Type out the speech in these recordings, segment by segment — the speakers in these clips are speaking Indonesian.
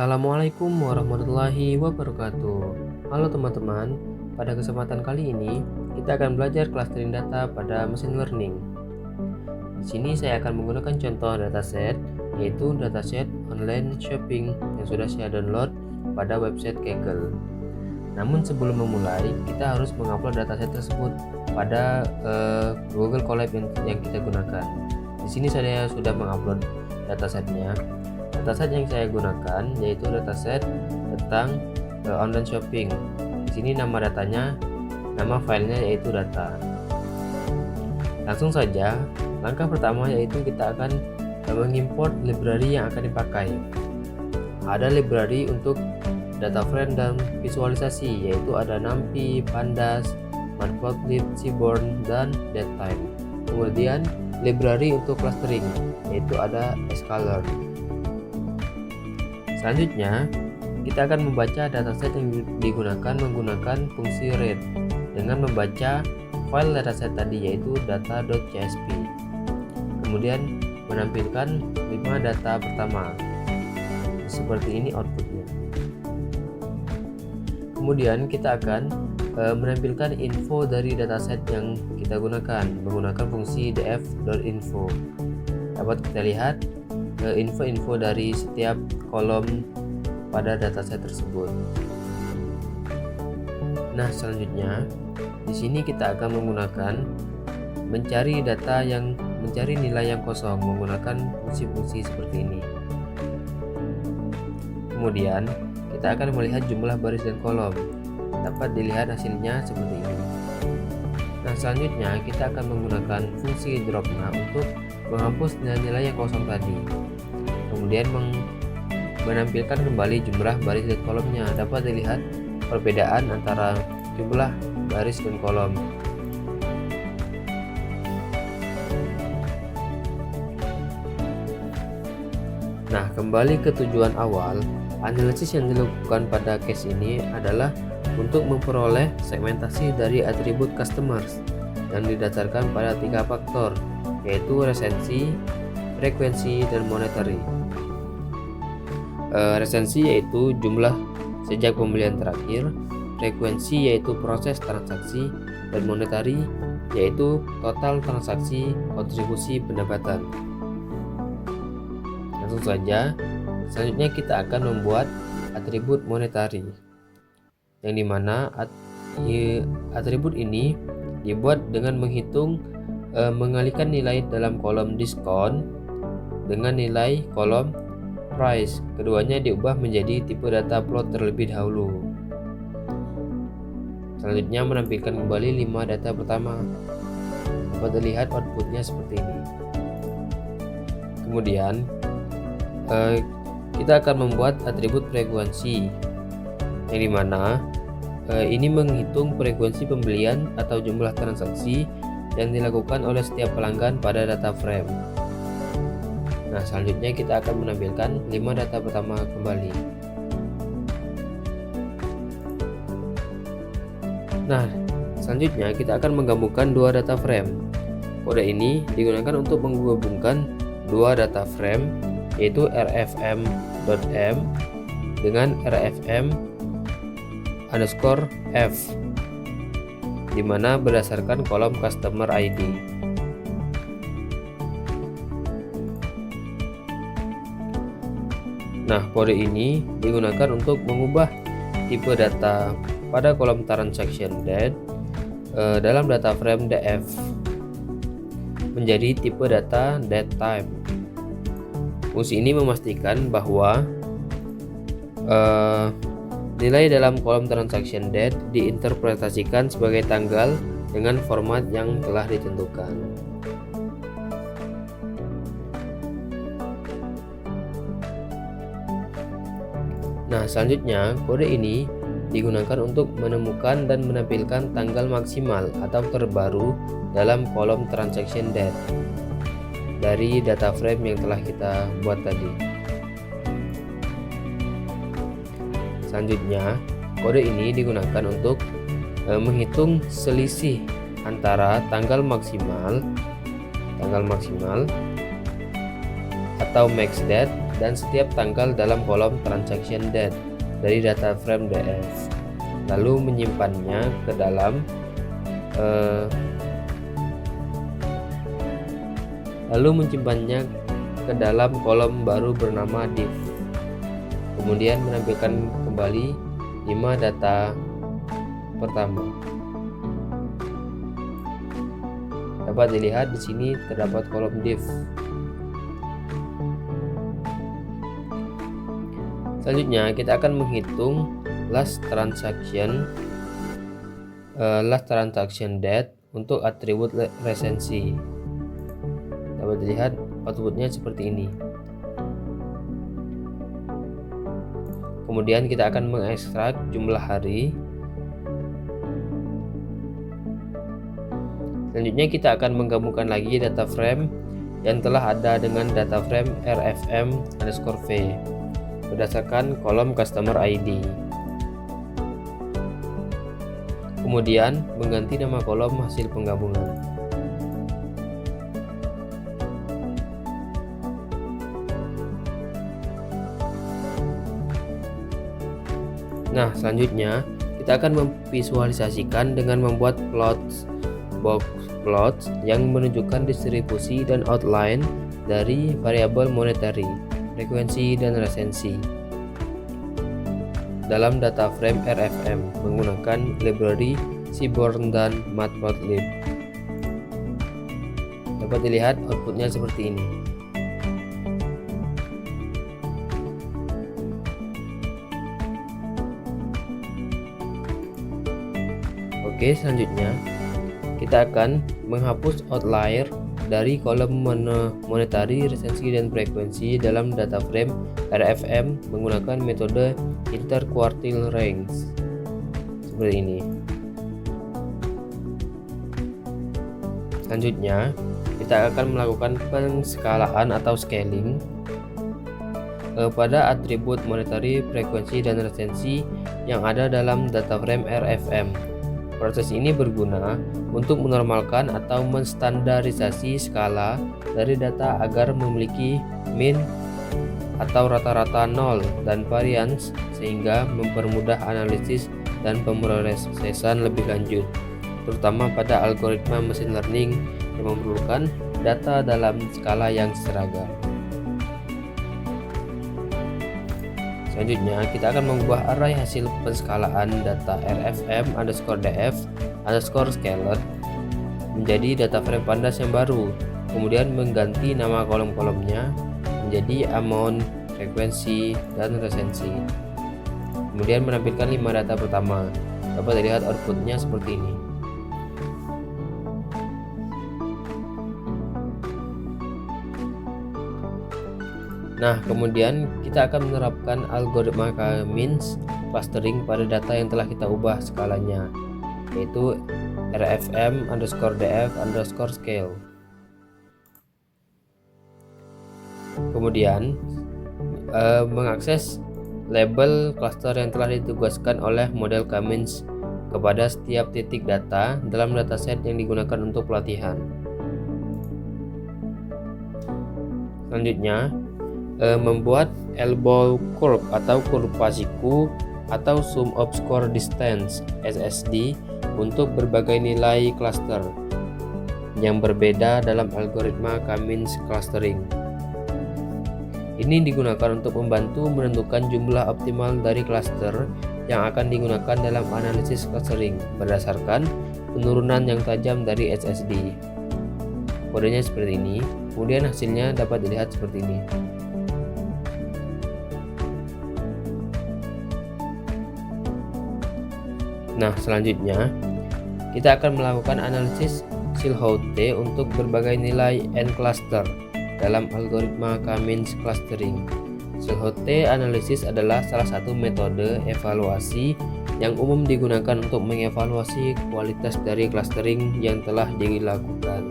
Assalamualaikum warahmatullahi wabarakatuh. Halo teman-teman, pada kesempatan kali ini kita akan belajar clustering data pada machine learning. Di sini saya akan menggunakan contoh dataset, yaitu dataset online shopping yang sudah saya download pada website Kaggle. Namun sebelum memulai, kita harus mengupload dataset tersebut pada Google Colab yang kita gunakan. Di sini saya sudah mengupload datasetnya. Dataset yang saya gunakan yaitu dataset tentang online shopping. Di sini nama filenya yaitu data. Langsung saja, langkah pertama yaitu kita akan mengimport library yang akan dipakai. Ada library untuk data frame dan visualisasi, yaitu ada NumPy, Pandas, Matplotlib, Seaborn, dan DateTime. Kemudian library untuk clustering, yaitu ada Sklearn. Selanjutnya, kita akan membaca dataset yang digunakan menggunakan fungsi read dengan membaca file dataset tadi, yaitu data.csv. Kemudian menampilkan 5 data pertama. Seperti ini outputnya. Kemudian kita akan menampilkan info dari dataset yang kita gunakan menggunakan fungsi df.info. Dapat kita lihat info-info dari setiap kolom pada dataset tersebut. Nah, selanjutnya di sini kita akan menggunakan mencari nilai yang kosong menggunakan fungsi-fungsi seperti ini. Kemudian kita akan melihat jumlah baris dan kolom. Dapat dilihat hasilnya seperti ini. Nah, selanjutnya kita akan menggunakan fungsi dropna untuk menghapus nilai-nilai yang kosong tadi. Kemudian menampilkan kembali jumlah baris dan kolomnya. Dapat dilihat perbedaan antara jumlah baris dan kolom. Nah, kembali ke tujuan awal, analisis yang dilakukan pada case ini adalah untuk memperoleh segmentasi dari atribut customers yang didasarkan pada 3 faktor, yaitu resensi, frekuensi, dan monetary. Resensi yaitu jumlah sejak pembelian terakhir, frekuensi yaitu proses transaksi, dan monetary yaitu total transaksi kontribusi pendapatan. Langsung saja, selanjutnya kita akan membuat atribut monetary, yang dimana atribut ini dibuat dengan mengalihkan nilai dalam kolom diskon dengan nilai kolom price. Keduanya diubah menjadi tipe data plot terlebih dahulu. Selanjutnya menampilkan kembali 5 data pertama. Dapat dilihat outputnya seperti ini. Kemudian kita akan membuat atribut frekuensi, yang dimana ini menghitung frekuensi pembelian atau jumlah transaksi yang dilakukan oleh setiap pelanggan pada data frame. Nah, selanjutnya kita akan menampilkan 5 data pertama kembali. Nah, selanjutnya kita akan menggabungkan 2 data frame. Kode ini digunakan untuk menggabungkan 2 data frame, yaitu rfm.m dengan rfm_f, di mana berdasarkan kolom customer ID. Nah, kode ini digunakan untuk mengubah tipe data pada kolom transaction date dalam data frame df menjadi tipe data DateTime. Fungsi ini memastikan bahwa nilai dalam kolom transaction date diinterpretasikan sebagai tanggal dengan format yang telah ditentukan. Nah, selanjutnya kode ini digunakan untuk menemukan dan menampilkan tanggal maksimal atau terbaru dalam kolom transaction date dari data frame yang telah kita buat tadi. Selanjutnya, kode ini digunakan untuk menghitung selisih antara tanggal maksimal atau max date dan setiap tanggal dalam kolom transaction date dari data frame DF, lalu menyimpannya ke dalam kolom baru bernama div. Kemudian menampilkan kembali 5 data pertama. Dapat dilihat di sini terdapat kolom div. Selanjutnya kita akan menghitung last transaction date untuk atribut resensi. Dapat dilihat outputnya seperti ini. Kemudian kita akan mengekstrak jumlah hari. Selanjutnya kita akan menggabungkan lagi data frame yang telah ada dengan data frame rfm_v berdasarkan kolom customer ID. Kemudian mengganti nama kolom hasil penggabungan. Nah, selanjutnya kita akan memvisualisasikan dengan membuat box plots yang menunjukkan distribusi dan outline dari variabel monetary, frekuensi, dan resensi dalam data frame RFM menggunakan library Seaborn dan Matplotlib. Dapat dilihat outputnya seperti ini. Oke, selanjutnya kita akan menghapus outlier dari kolom monetary, resensi, dan frekuensi dalam data frame RFM menggunakan metode interquartile range seperti ini. Selanjutnya kita akan melakukan penskalaan atau scaling pada atribut monetary, frekuensi, dan resensi yang ada dalam data frame RFM. Proses ini berguna untuk menormalkan atau menstandarisasi skala dari data agar memiliki mean atau rata-rata 0 dan variance, sehingga mempermudah analisis dan pemrosesan lebih lanjut, terutama pada algoritma machine learning yang memerlukan data dalam skala yang seragam. Selanjutnya kita akan mengubah array hasil penskalaan data rfm_df_scalar menjadi data frame pandas yang baru, kemudian mengganti nama kolom-kolomnya menjadi amount, frekuensi, dan resensi. Kemudian menampilkan 5 data pertama. Dapat dilihat outputnya seperti ini. Nah, kemudian kita akan menerapkan algoritma K-means clustering pada data yang telah kita ubah skalanya, yaitu rfm_df_scale. Kemudian mengakses label cluster yang telah ditugaskan oleh model K-means kepada setiap titik data dalam dataset yang digunakan untuk pelatihan. Selanjutnya, membuat elbow curve atau kurva siku atau sum of square distance SSD untuk berbagai nilai cluster yang berbeda dalam algoritma K-means clustering. Ini digunakan untuk membantu menentukan jumlah optimal dari cluster yang akan digunakan dalam analisis clustering berdasarkan penurunan yang tajam dari SSD. Kodenya seperti ini, kemudian hasilnya dapat dilihat seperti ini. Nah, selanjutnya kita akan melakukan analisis Silhouette untuk berbagai nilai n cluster dalam algoritma K-means clustering. Silhouette analysis adalah salah satu metode evaluasi yang umum digunakan untuk mengevaluasi kualitas dari clustering yang telah dilakukan.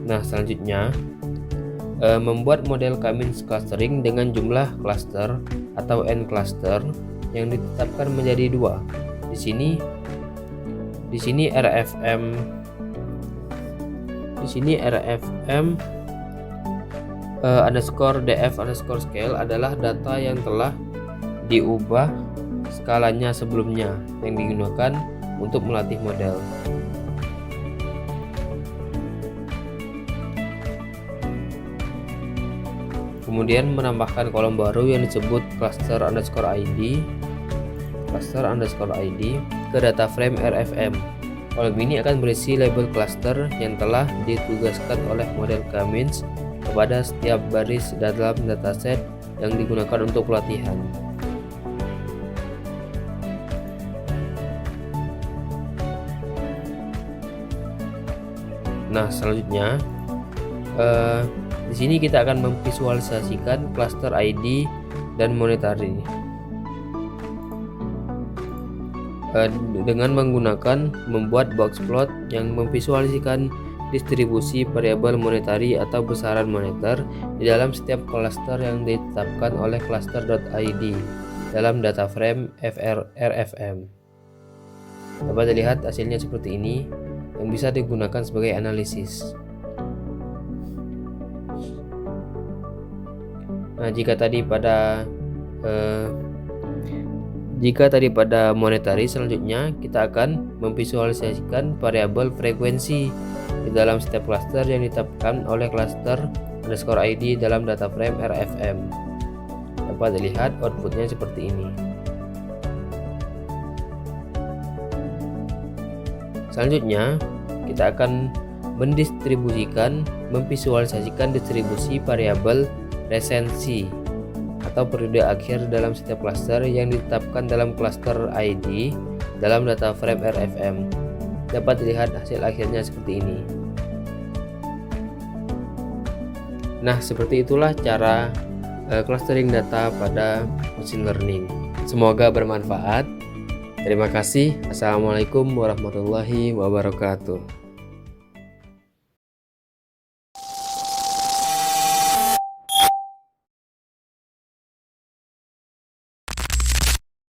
Nah, selanjutnya membuat model K-means clustering dengan jumlah cluster atau n cluster yang ditetapkan menjadi 2. Di sini RFM underscore df underscore scale adalah data yang telah diubah skalanya sebelumnya yang digunakan untuk melatih model. Kemudian menambahkan kolom baru yang disebut cluster underscore ID ke data frame RFM. Kolom ini akan berisi label cluster yang telah ditugaskan oleh model K-means kepada setiap baris dalam dataset yang digunakan untuk pelatihan. Nah, selanjutnya di sini kita akan memvisualisasikan cluster ID dan monetary dengan membuat box plot yang memvisualisasikan distribusi variabel monetary atau besaran moneter di dalam setiap cluster yang ditetapkan oleh cluster.id dalam data frame RFM. Dapat dilihat hasilnya seperti ini yang bisa digunakan sebagai analisis. Nah, jika tadi pada monetary, selanjutnya kita akan memvisualisasikan variabel frekuensi di dalam setiap cluster yang ditetapkan oleh cluster underscore ID dalam data frame RFM. Dapat dilihat outputnya seperti ini. Selanjutnya kita akan memvisualisasikan distribusi variabel resensi atau periode akhir dalam setiap cluster yang ditetapkan dalam cluster ID dalam data frame RFM. Dapat dilihat hasil akhirnya seperti ini. Nah, seperti itulah cara clustering data pada machine learning. Semoga bermanfaat. Terima kasih. Assalamualaikum warahmatullahi wabarakatuh.